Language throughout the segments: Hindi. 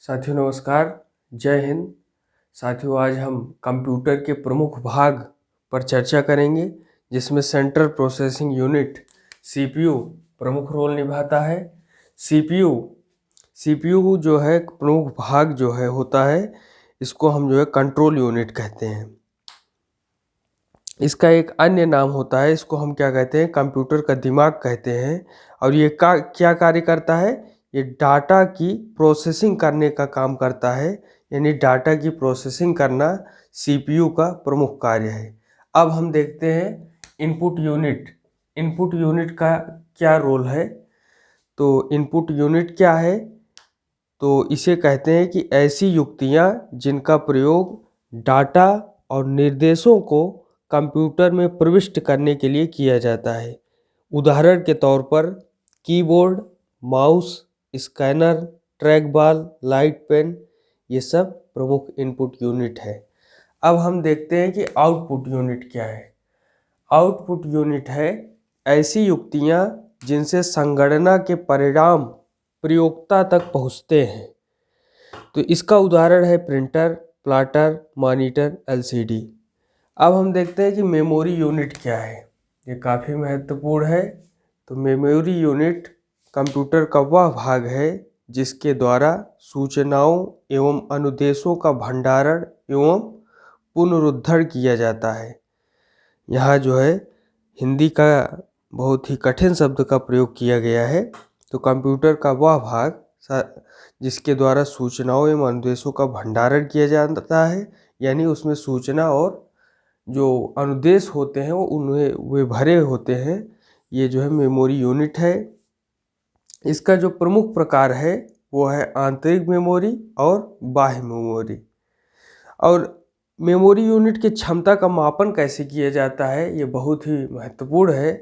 साथियों नमस्कार, जय हिंद। साथियों आज हम कंप्यूटर के प्रमुख भाग पर चर्चा करेंगे, जिसमें सेंट्रल प्रोसेसिंग यूनिट सीपीयू प्रमुख रोल निभाता है। सीपीयू जो है प्रमुख भाग जो है होता है, इसको हम जो है कंट्रोल यूनिट कहते हैं। इसका एक अन्य नाम होता है, इसको हम क्या कहते हैं, कंप्यूटर का दिमाग कहते हैं। और ये क्या कार्य करता है, ये डाटा की प्रोसेसिंग करने का काम करता है, यानी डाटा की प्रोसेसिंग करना सीपीयू का प्रमुख कार्य है। अब हम देखते हैं इनपुट यूनिट का क्या रोल है। तो इनपुट यूनिट क्या है, तो इसे कहते हैं कि ऐसी युक्तियां जिनका प्रयोग डाटा और निर्देशों को कंप्यूटर में प्रविष्ट करने के लिए किया जाता है। उदाहरण के तौर पर keyboard, mouse, scanner, track ball, light pen, ये सब प्रमुख इनपुट यूनिट है। अब हम देखते हैं कि आउटपुट यूनिट क्या है। आउटपुट यूनिट है ऐसी युक्तियां जिनसे संगणना के परिणाम प्रयोक्ता तक पहुंचते हैं। तो इसका उदाहरण है प्रिंटर, प्लॉटर, मॉनिटर, एलसीडी। अब हम देखते हैं कि मेमोरी यूनिट क्या है। ये काफ़ी महत्वपूर्ण है। तो मेमोरी यूनिट कंप्यूटर का वह भाग है जिसके द्वारा सूचनाओं एवं अनुदेशों का भंडारण एवं पुनरुद्धार किया जाता है। यहाँ जो है हिंदी का बहुत ही कठिन शब्द का प्रयोग किया गया है। तो कंप्यूटर का वह भाग जिसके द्वारा सूचनाओं एवं अनुदेशों का भंडारण किया जाता है, यानी उसमें सूचना और जो अनुदेश होते हैं उनमें वे भरे होते हैं, ये जो है मेमोरी यूनिट है। इसका जो प्रमुख प्रकार है वो है आंतरिक मेमोरी और बाह्य मेमोरी। और मेमोरी यूनिट की क्षमता का मापन कैसे किया जाता है, ये बहुत ही महत्वपूर्ण है।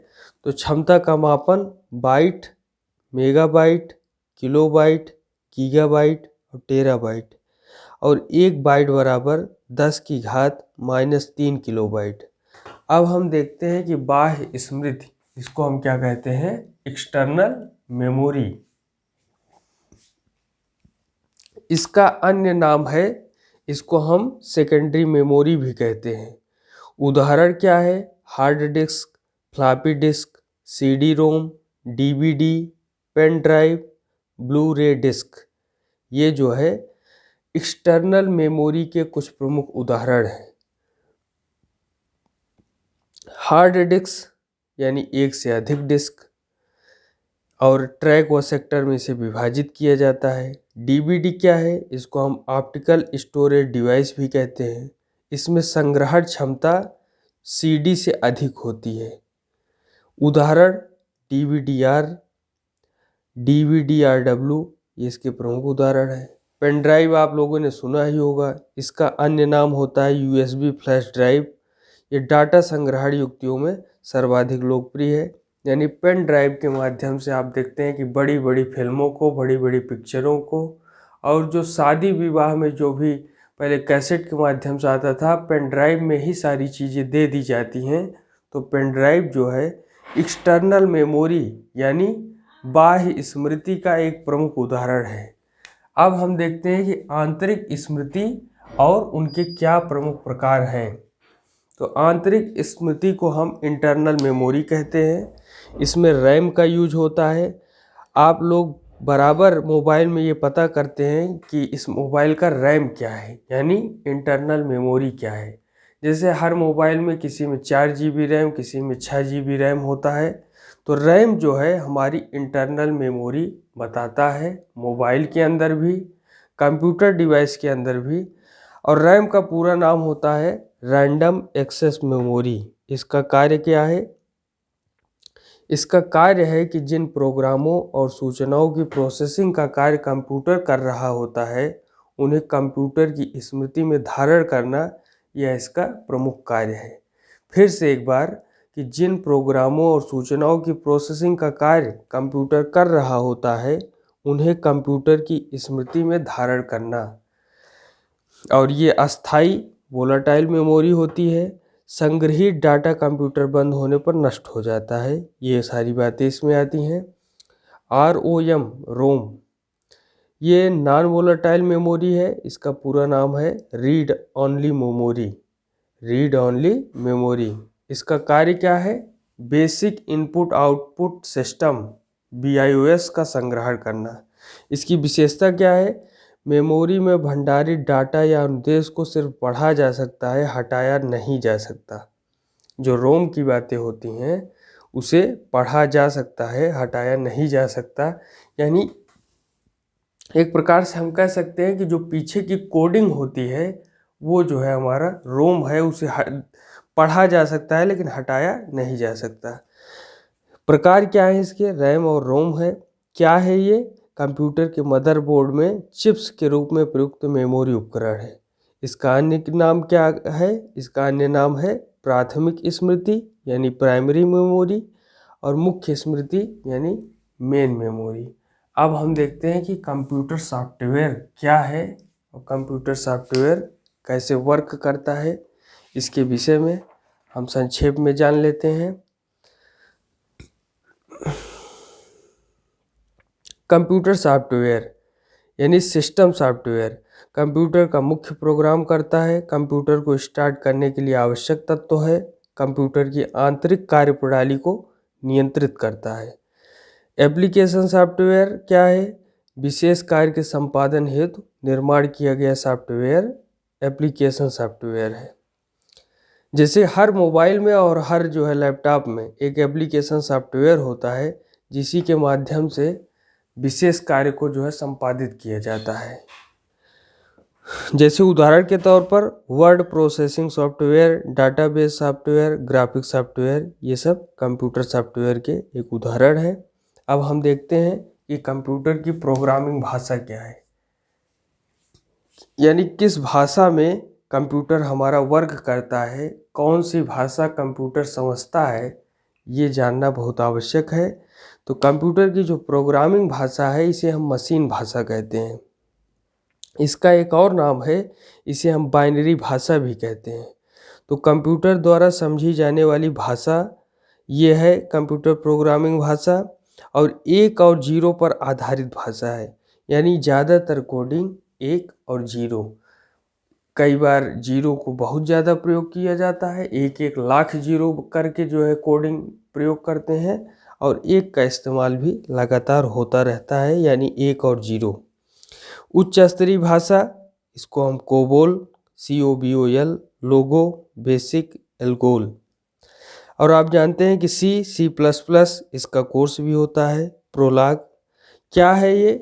तो क्षमता का मापन बाइट, मेगाबाइट, किलोबाइट, गीगाबाइट और टेराबाइट, और 1 बाइट बराबर 10 की घात -3 किलोबाइट। अब हम देखते हैं कि बाह्य स्मृति, इसको हम क्या कहते हैं, एक्सटर्नल मेमोरी। इसका अन्य नाम है, इसको हम सेकेंडरी मेमोरी भी कहते हैं। उदाहरण क्या है, hard disk, floppy disk, CD ROM, DVD, pen drive, blu ray disk. ये जो है एक्सटर्नल मेमोरी के कुछ प्रमुख उदाहरण हैं। हार्ड डिस्क यानी एक से अधिक डिस्क, और ट्रैक व सेक्टर में इसे विभाजित किया जाता है। डीवीडी क्या है, इसको हम ऑप्टिकल स्टोरेज डिवाइस भी कहते हैं। इसमें संग्रहण क्षमता सीडी से अधिक होती है। उदाहरण डीवीडीआर, डीवीडीआरडब्ल्यू, ये इसके प्रमुख उदाहरण है। पेन ड्राइव आप लोगों ने सुना ही होगा, इसका अन्य नाम होता है यूएसबी फ्लैश ड्राइव। ये डाटा संग्रहण युक्तियों में सर्वाधिक लोकप्रिय है। यानी पेन ड्राइव के माध्यम से आप देखते हैं कि बड़ी बड़ी फिल्मों को, बड़ी बड़ी पिक्चरों को, और जो शादी विवाह में जो भी पहले कैसेट के माध्यम से आता था, पेन ड्राइव में ही सारी चीज़ें दे दी जाती हैं। तो पेन ड्राइव जो है एक्सटर्नल मेमोरी यानी बाह्य स्मृति का एक प्रमुख उदाहरण है। अब हम देखते हैं कि आंतरिक स्मृति और उनके क्या प्रमुख प्रकार हैं। तो आंतरिक स्मृति को हम इंटरनल मेमोरी कहते हैं। इसमें रैम का यूज होता है। आप लोग बराबर मोबाइल में ये पता करते हैं कि इस मोबाइल का रैम क्या है, यानी इंटरनल मेमोरी क्या है। जैसे हर मोबाइल में किसी में 4 GB रैम, किसी में 6 GB रैम होता है। तो रैम जो है हमारी इंटरनल मेमोरी बताता है, मोबाइल के अंदर भी, कंप्यूटर डिवाइस के अंदर भी। और रैम का पूरा नाम होता है रैंडम एक्सेस मेमोरी। इसका कार्य क्या है, इसका कार्य है कि जिन प्रोग्रामों और सूचनाओं की प्रोसेसिंग का कार्य कंप्यूटर कर रहा होता है, उन्हें कंप्यूटर की स्मृति में धारण करना, यह इसका प्रमुख कार्य है। फिर से एक बार, कि जिन प्रोग्रामों और सूचनाओं की प्रोसेसिंग का कार्य कंप्यूटर कर रहा होता है, उन्हें कंप्यूटर की स्मृति में धारण करना। और ये अस्थाई वोलाटाइल मेमोरी होती है। संग्रहित डाटा कंप्यूटर बंद होने पर नष्ट हो जाता है। ये सारी बातें इसमें आती हैं। रोम, ये नॉन वोलेटाइल मेमोरी है, इसका पूरा नाम है read only memory. Read only memory, इसका कार्य क्या है? Basic input output system BIOS का संग्रहण करना। इसकी विशेषता क्या है? मेमोरी में भंडारित डाटा या अनुदेश को सिर्फ पढ़ा जा सकता है, हटाया नहीं जा सकता। जो रोम की बातें होती हैं उसे पढ़ा जा सकता है, हटाया नहीं जा सकता। यानी एक प्रकार से हम कह सकते हैं कि जो पीछे की कोडिंग होती है वो जो है हमारा रोम है, उसे पढ़ा जा सकता है लेकिन हटाया नहीं जा सकता। प्रकार क्या है इसके? रैम और रोम है। क्या है ये? कंप्यूटर के मदरबोर्ड में चिप्स के रूप में प्रयुक्त मेमोरी उपकरण है। इसका अन्य नाम क्या है? इसका अन्य नाम है प्राथमिक स्मृति यानी प्राइमरी मेमोरी, और मुख्य स्मृति यानी मेन मेमोरी। अब हम देखते हैं कि कंप्यूटर सॉफ्टवेयर क्या है और कंप्यूटर सॉफ्टवेयर कैसे वर्क करता है। इसके विषय में हम संक्षेप में जान लेते हैं। कंप्यूटर सॉफ्टवेयर यानी सिस्टम सॉफ्टवेयर कंप्यूटर का मुख्य प्रोग्राम करता है। कंप्यूटर को स्टार्ट करने के लिए आवश्यक तत्व है। कंप्यूटर की आंतरिक कार्यप्रणाली को नियंत्रित करता है। एप्लीकेशन सॉफ्टवेयर क्या है? विशेष कार्य के संपादन हेतु निर्माण किया गया सॉफ्टवेयर एप्लीकेशन सॉफ्टवेयर है। जैसे हर मोबाइल में और हर जो है लैपटॉप में एक एप्लीकेशन सॉफ्टवेयर होता है जिसी के माध्यम से विशेष कार्य को जो है संपादित किया जाता है। जैसे उदाहरण के तौर पर word processing software, database software, graphic software, ये सब कंप्यूटर सॉफ्टवेयर के एक उदाहरण है। अब हम देखते हैं कि कंप्यूटर की प्रोग्रामिंग भाषा क्या है, यानी किस भाषा में कंप्यूटर हमारा वर्क करता है, कौन सी भाषा कंप्यूटर समझता है, ये जानना बहुत आवश्यक है। तो कंप्यूटर की जो प्रोग्रामिंग भाषा है इसे हम मशीन भाषा कहते हैं। इसका एक और नाम है, इसे हम बाइनरी भाषा भी कहते हैं। तो कंप्यूटर द्वारा समझी जाने वाली भाषा ये है कंप्यूटर प्रोग्रामिंग भाषा, और 1 और 0 पर आधारित भाषा है। यानी ज़्यादातर कोडिंग 1 और 0, कई बार 0 को बहुत ज़्यादा प्रयोग किया जाता है, 1 लाख 0 करके जो है कोडिंग प्रयोग करते हैं, और 1 का इस्तेमाल भी लगातार होता रहता है, यानी 1 और 0। उच्च स्तरीय भाषा, इसको हम कोबोल, COBOL, लोगो, बेसिक, एल्गोल। और आप जानते हैं कि C++, इसका कोर्स भी होता है। प्रोलॉग क्या है? ये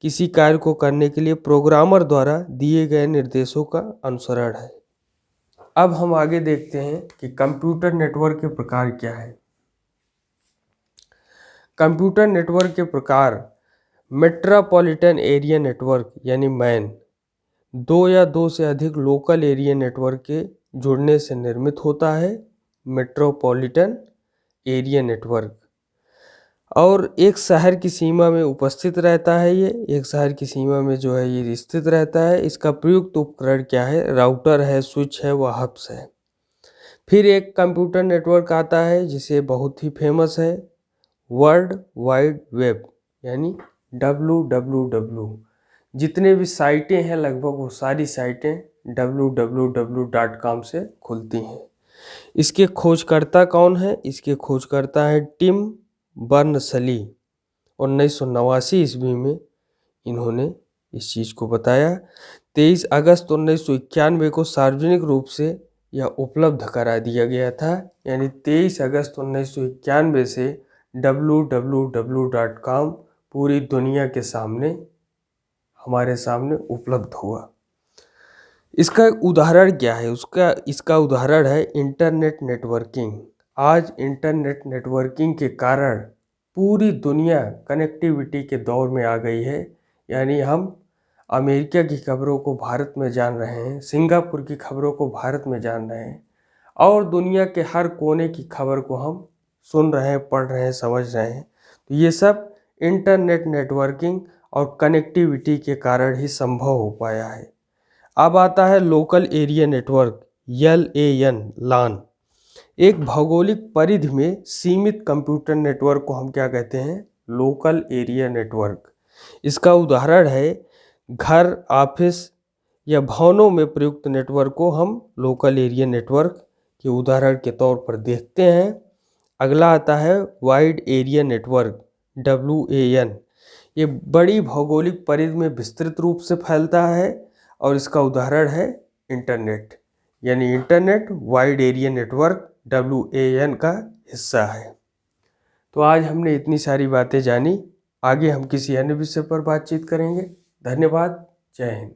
किसी कार्य को करने के लिए प्रोग्रामर द्वारा दिए गए निर्देशों का अनुसरण है। अब हम आगे देखते हैं कि कंप्यूटर नेटवर्क के प्रकार क्या है। कंप्यूटर नेटवर्क के प्रकार मेट्रोपॉलिटन एरिया नेटवर्क यानी मैन, 2 या 2 से अधिक लोकल एरिया नेटवर्क के जुड़ने से निर्मित होता है, मेट्रोपॉलिटन एरिया नेटवर्क। और एक शहर की सीमा में उपस्थित रहता है, ये एक शहर की सीमा में जो है ये स्थित रहता है। इसका प्रयुक्त उपकरण क्या है? राउटर है, स्विच है, व हब्स है। फिर एक कंप्यूटर नेटवर्क आता है जिसे बहुत ही फेमस है, वर्ल्ड वाइड वेब यानी WWW। जितने भी साइटें हैं लगभग वो सारी साइटें www.com से खुलती हैं। इसके खोजकर्ता कौन है? इसके खोजकर्ता है टिम बर्नर्स-ली। 1989 ईस्वी में इन्होंने इस चीज़ को बताया। 23 अगस्त 1991 को सार्वजनिक रूप से यह उपलब्ध करा दिया गया था, यानी 23 अगस्त 1991 से www.com पूरी दुनिया के सामने, हमारे सामने उपलब्ध हुआ। इसका उदाहरण क्या है? इसका उदाहरण है इंटरनेट नेटवर्किंग। आज इंटरनेट नेटवर्किंग के कारण पूरी दुनिया कनेक्टिविटी के दौर में आ गई है। यानी हम अमेरिका की खबरों को भारत में जान रहे हैं, सिंगापुर की खबरों को भारत में जान रहे हैं, और दुनिया के हर कोने की खबर को हम सुन रहे हैं, पढ़ रहे हैं, समझ रहे हैं। तो ये सब इंटरनेट नेटवर्किंग और कनेक्टिविटी के कारण ही संभव हो पाया है। अब आता है लोकल एरिया नेटवर्क, LAN। एक भौगोलिक परिधि में सीमित कंप्यूटर नेटवर्क को हम क्या कहते हैं? Local area network. इसका उदाहरण है घर, ऑफिस या भवनों में प्रयुक्त नेटवर्क को हम लोकल एरिया नेटवर्क के उदाहरण के तौर पर देखते हैं। अगला आता है वाइड एरिया नेटवर्क, WAN। ये बड़ी भौगोलिक परिधि में विस्तृत रूप से फैलता है और इसका उदाहरण है इंटरनेट, यानी internet wide area network WAN का हिस्सा है। तो आज हमने इतनी सारी बातें जानी, आगे हम किसी अन्य विषय पर बातचीत करेंगे। धन्यवाद। जय हिंद।